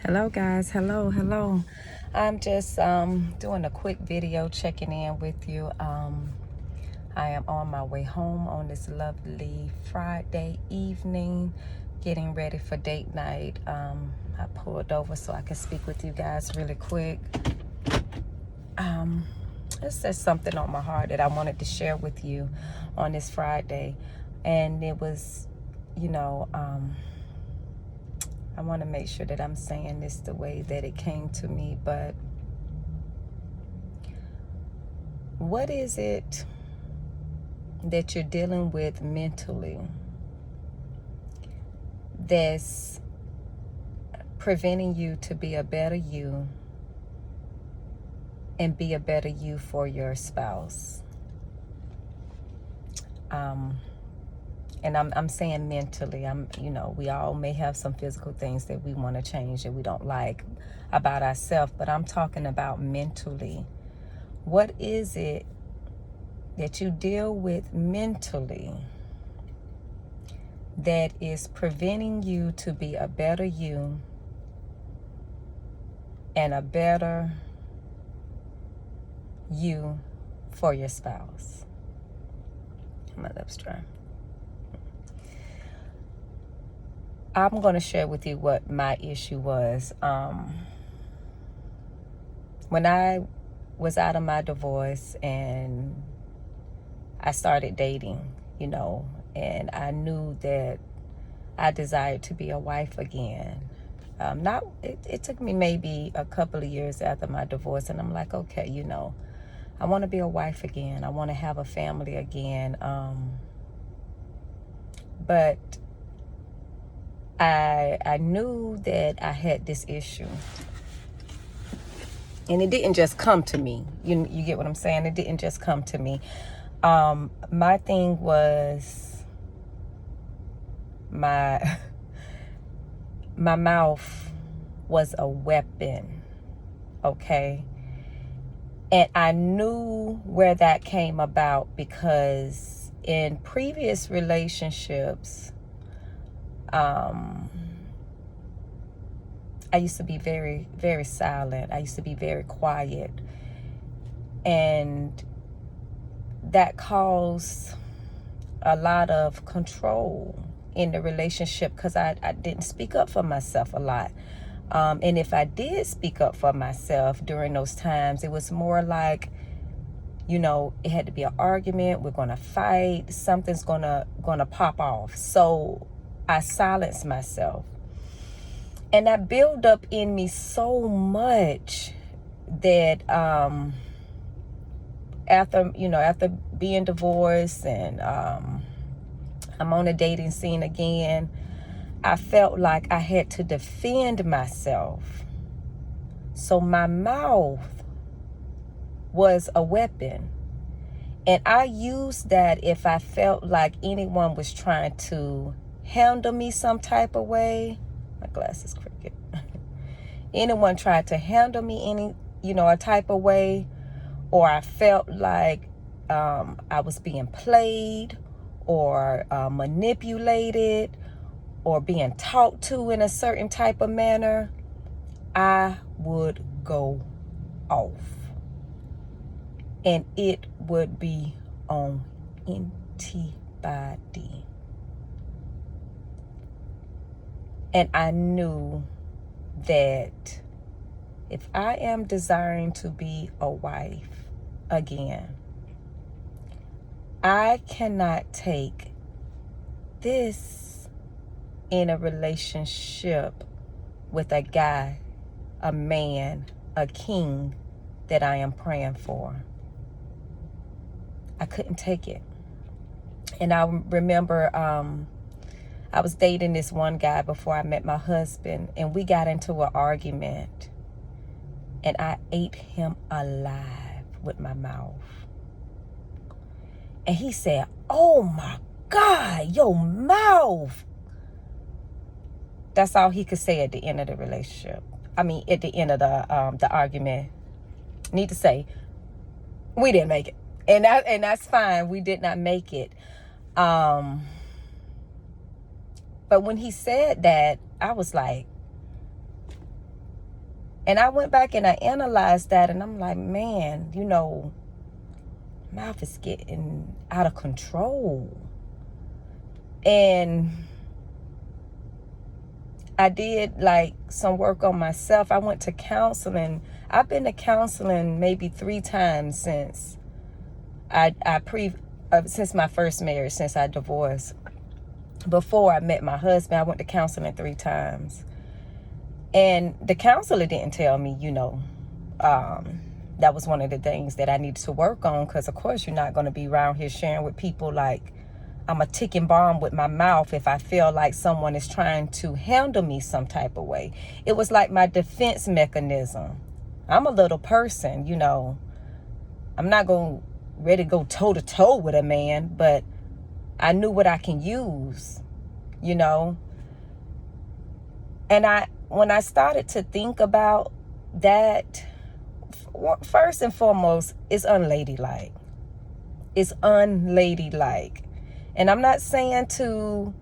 Hello guys, hello. I'm just doing a quick video checking in with you. I am on my way home on this lovely Friday evening, getting ready for date night. I pulled over so I can speak with you guys really quick. It's just something on my heart that I wanted to share with you on this Friday, and it was, I want to make sure that I'm saying this the way that it came to me, but what is it that you're dealing with mentally that's preventing you to be a better you and be a better you for your spouse? And I'm saying mentally. We all may have some physical things that we want to change that we don't like about ourselves, but I'm talking about mentally. What is it that you deal with mentally that is preventing you to be a better you and a better you for your spouse? My lips dry. I'm going to share with you what my issue was. When I was out of my divorce and I started dating, and I knew that I desired to be a wife again. It took me maybe a couple of years after my divorce, and I'm like, okay, I want to be a wife again. I want to have a family again. But I knew that I had this issue, and it didn't just come to me. You get what I'm saying? It didn't just come to me. My thing was my mouth was a weapon, okay? And I knew where that came about because in previous relationships, I used to be very, very silent. I used to be very quiet. And that caused a lot of control in the relationship because I didn't speak up for myself a lot. And if I did speak up for myself during those times, it was more like, it had to be an argument. We're going to fight. Something's going to pop off. So I silenced myself. And that built up in me so much that after being divorced and I'm on a dating scene again, I felt like I had to defend myself. So my mouth was a weapon. And I used that if I felt like anyone was trying to handle me some type of way. My glass is crooked. Anyone tried to handle me a type of way, or I felt like I was being played or manipulated or being talked to in a certain type of manner, I would go off. And it would be on antibody. And I knew that if I am desiring to be a wife again, I cannot take this in a relationship with a guy, a man, a king that I am praying for. I couldn't take it. And I remember I was dating this one guy before I met my husband, and we got into an argument, and I ate him alive with my mouth. And he said, "Oh my God, your mouth." That's all he could say at the end of the relationship. At the end of the argument. Need to say, we didn't make it. And that's fine. We did not make it. But when he said that, I was like, And I went back and I analyzed that, and I'm like, man, mouth is getting out of control. And I did like some work on myself. I went to counseling. I've been to counseling maybe 3 times since since my first marriage, since I divorced. Before I met my husband, I went to counseling 3 times. And the counselor didn't tell me, that was one of the things that I needed to work on. Because, of course, you're not going to be around here sharing with people like I'm a ticking bomb with my mouth if I feel like someone is trying to handle me some type of way. It was like my defense mechanism. I'm a little person, I'm not going ready to go toe to toe with a man, but I knew what I can use, And when I started to think about that, first and foremost, it's unladylike. It's unladylike. And I'm not saying to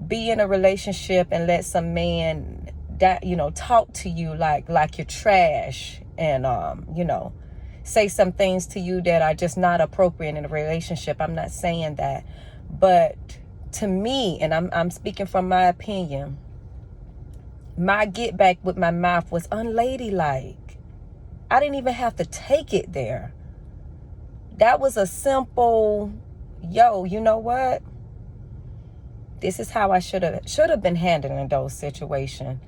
be in a relationship and let some man that, talk to you like you're trash and, say some things to you that are just not appropriate in a relationship. I'm not saying that. But to me, and I'm speaking from my opinion, my get back with my mouth was unladylike. I didn't even have to take it there. That was a simple, you know what? This is how I should have been handling those situations.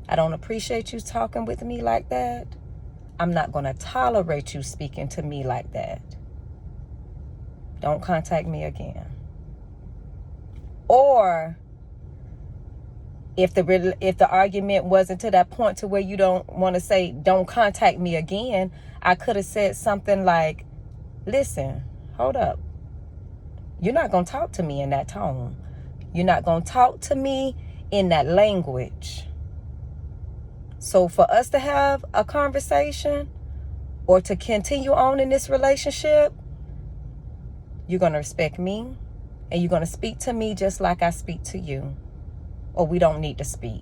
I don't appreciate you talking with me like that. I'm not going to tolerate you speaking to me like that. Don't contact me again. Or if the argument wasn't to that point to where you don't want to say, don't contact me again, I could have said something like, listen, hold up. You're not going to talk to me in that tone. You're not going to talk to me in that language. So for us to have a conversation or to continue on in this relationship, you're going to respect me and you're going to speak to me just like I speak to you, or we don't need to speak.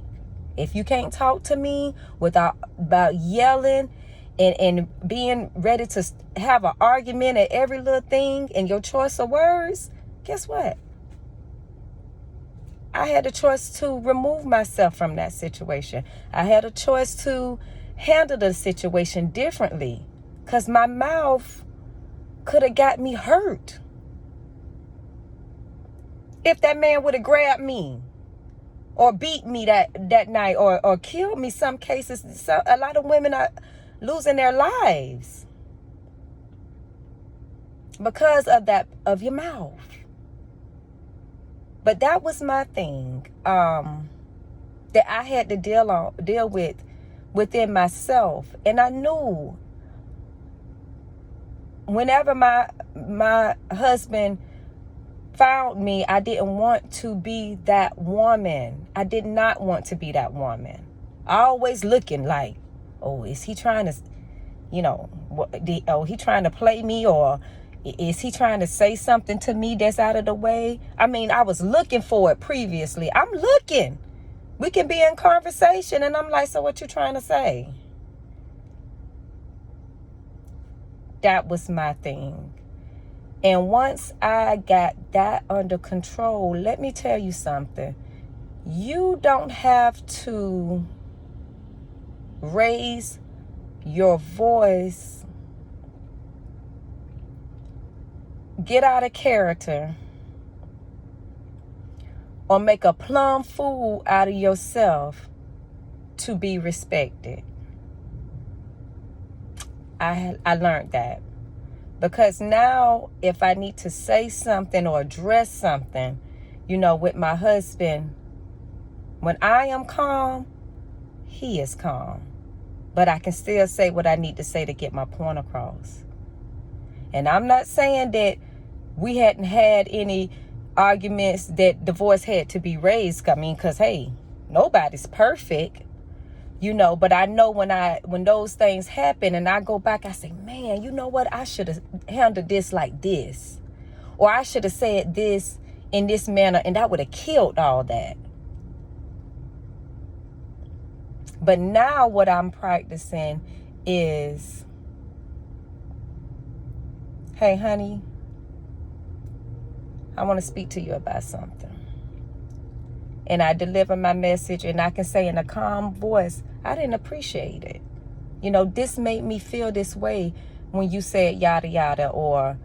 If you can't talk to me about yelling and being ready to have an argument at every little thing and your choice of words, guess what? I had a choice to remove myself from that situation. I had a choice to handle the situation differently because my mouth could have got me hurt. If that man would have grabbed me or beat me that night or killed me, some cases, a lot of women are losing their lives because of your mouth. But that was my thing that I had to deal with within myself. And I knew whenever my husband found me, I didn't want to be that woman. I did not want to be that woman. Always looking like, oh, is he trying to, he trying to play me, or is he trying to say something to me that's out of the way? I mean, I was looking for it previously. I'm looking. We can be in conversation. And I'm like, so what you trying to say? That was my thing. And once I got that under control, let me tell you something. You don't have to raise your voice, get out of character, or make a plumb fool out of yourself to be respected. I learned that. Because now if I need to say something or address something, with my husband, when I am calm, he is calm. But I can still say what I need to say to get my point across. And I'm not saying that we hadn't had any arguments that divorce had to be raised. I mean, because, hey, nobody's perfect, but I know when those things happen and I go back, I say, man, you know what? I should have handled this like this. Or I should have said this in this manner, and that would have killed all that. But now what I'm practicing is, hey, honey, I want to speak to you about something. And I deliver my message, and I can say in a calm voice, I didn't appreciate it. You know, this made me feel this way when you said yada yada, or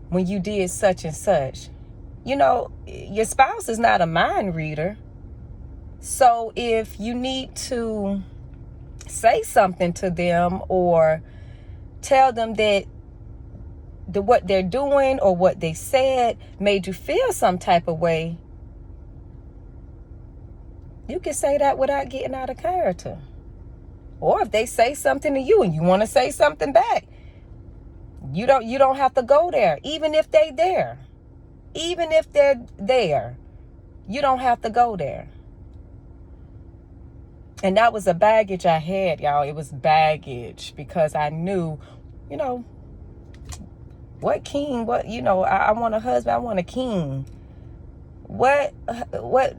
when you did such and such. You know, your spouse is not a mind reader. So if you need to say something to them or tell them that what they're doing or what they said made you feel some type of way, you can say that without getting out of character. Or if they say something to you and you want to say something back, you don't have to go there. Even if they're there, you don't have to go there. And that was a baggage I had, y'all. It was baggage because I knew, you know, what king, I want a husband, I want a king. What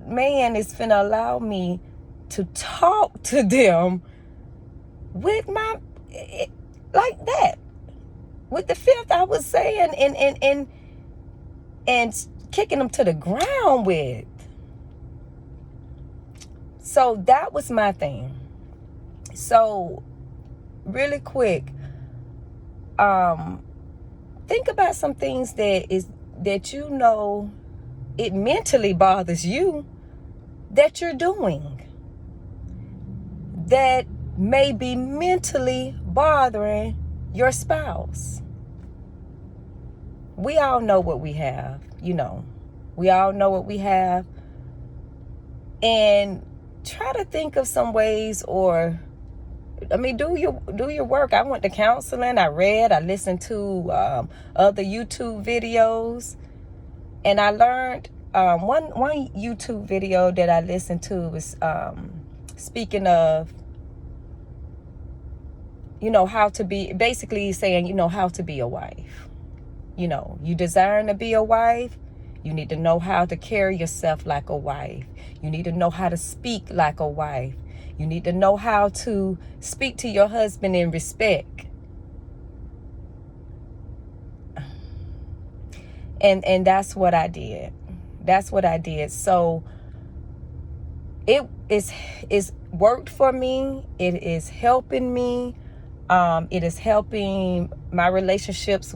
man is finna allow me to talk to them with my, like that? With the fifth, I was saying, and kicking them to the ground with. So that was my thing. So really quick, think about some things that you know it mentally bothers you that you're doing that may be mentally bothering your spouse. We all know what we have, we all know what we have, and try to think of some ways, or do your work. I went to counseling, I listened to other YouTube videos, and I learned one YouTube video that I listened to was speaking of how to be, basically saying how to be a wife. You desire to be a wife, you need to know how to carry yourself like a wife. You need to know how to speak like a wife. You need to know how to speak to your husband in respect. And that's what I did. So it is worked for me. It is helping me. It is helping my relationships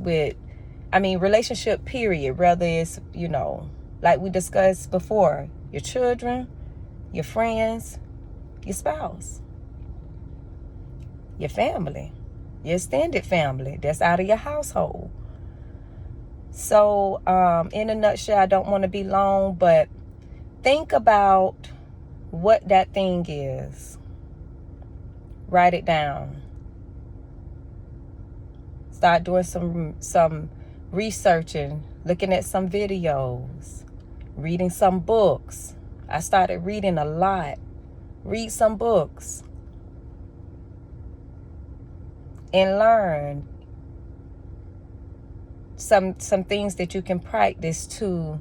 relationship period, whether it's, like we discussed before, your children, your friends, your spouse, your family, your extended family that's out of your household. So, in a nutshell, I don't want to be long, but think about what that thing is. Write it down. Start doing some researching, looking at some videos, reading some books. I started reading a lot. Read some books and learn some things that you can practice to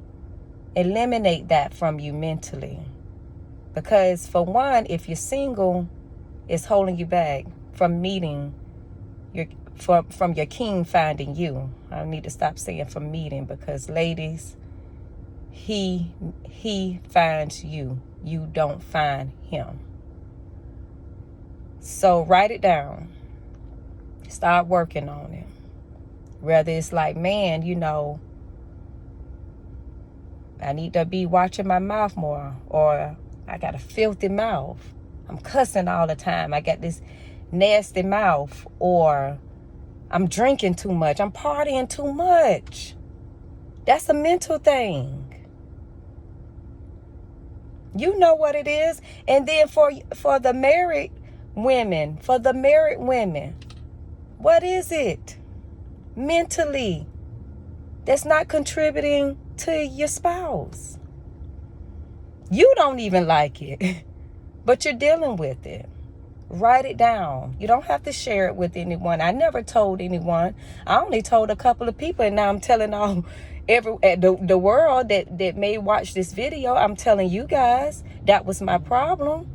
eliminate that from you mentally. Because for one, if you're single, it's holding you back from meeting from your king finding you. I need to stop saying from meeting, because ladies, he finds you. You don't find him. So write it down. Start working on it. Whether it's like, man, I need to be watching my mouth more, or I got a filthy mouth. I'm cussing all the time. I got this nasty mouth, or I'm drinking too much. I'm partying too much. That's a mental thing. You know what it is. And then for the married women, what is it mentally that's not contributing to your spouse? You don't even like it, but you're dealing with it. Write it down. You don't have to share it with anyone. I never told anyone. I only told a couple of people, and now I'm telling the world that may watch this video. I'm telling you guys that was my problem.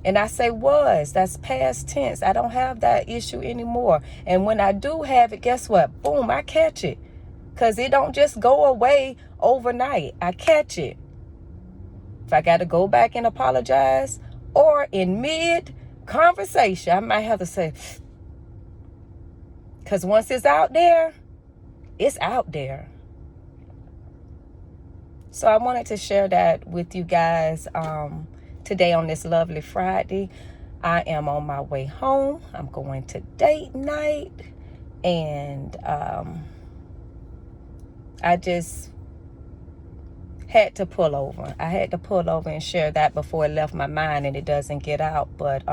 And I say was, that's past tense. I don't have that issue anymore. And when I do have it, guess what? Boom, I catch it. Because it don't just go away overnight. I catch it. If I got to go back and apologize, or in mid-conversation, I might have to say, because once it's out there, it's out there. So I wanted to share that with you guys today on this lovely Friday. I am on my way home. I'm going to date night. And I just had to pull over. I had to pull over and share that before it left my mind and it doesn't get out. But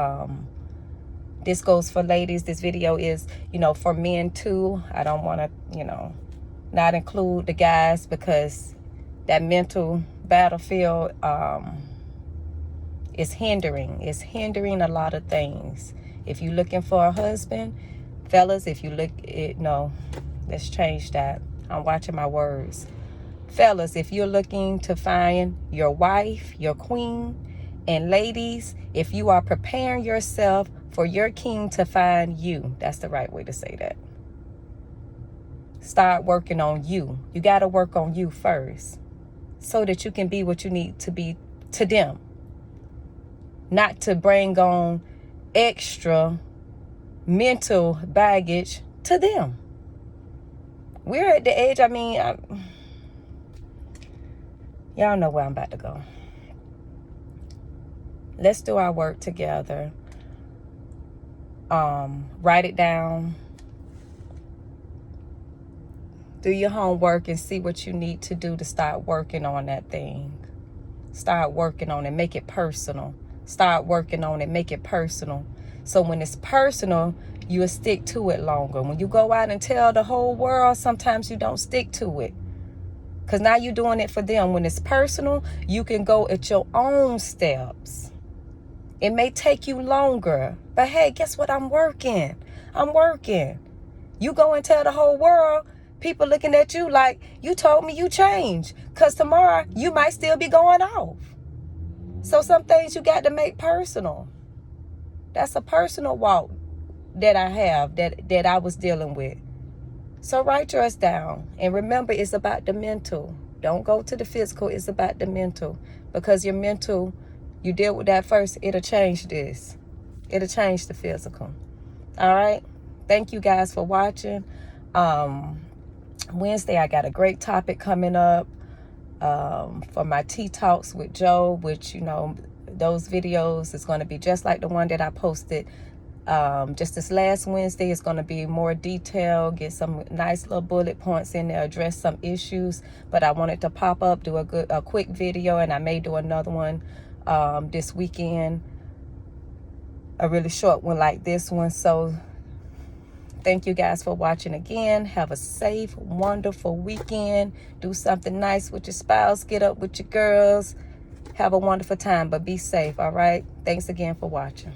this goes for ladies. This video is, for men too. I don't want to, not include the guys, because that mental battlefield is hindering. It's hindering a lot of things. If you're looking for a husband, fellas, let's change that. I'm watching my words. Fellas, if you're looking to find your wife, your queen, and ladies, if you are preparing yourself for your king to find you, that's the right way to say that. Start working on you. You got to work on you first so that you can be what you need to be to them. Not to bring on extra mental baggage to them. We're at the age, y'all know where I'm about to go. Let's do our work together. Write it down. Do your homework and see what you need to do to start working on that thing. Start working on it. Make it personal. Start working on it. Make it personal. So when it's personal, you'll stick to it longer. When you go out and tell the whole world, sometimes you don't stick to it. Because now you're doing it for them. When it's personal, you can go at your own steps. It may take you longer. But hey, guess what? I'm working. You go and tell the whole world, people looking at you like, you told me you changed. Because tomorrow, you might still be going off. So some things you got to make personal. That's a personal walk that I have, that I was dealing with. So write yours down. And remember, it's about the mental. Don't go to the physical. It's about the mental. Because your mental, you deal with that first, it'll change this. It'll change the physical. All right? Thank you guys for watching. Wednesday, I got a great topic coming up for my Tea Talks with Joe, which, those videos is going to be just like the one that I posted just this last Wednesday. It's going to be more detailed, get some nice little bullet points in there, address some issues. But I wanted to pop up, do a quick video, and I may do another one this weekend, a really short one like this one. So thank you guys for watching again. Have a safe, wonderful weekend. Do something nice with your spouse. Get up with your girls. Have a wonderful time, but be safe, all right? Thanks again for watching.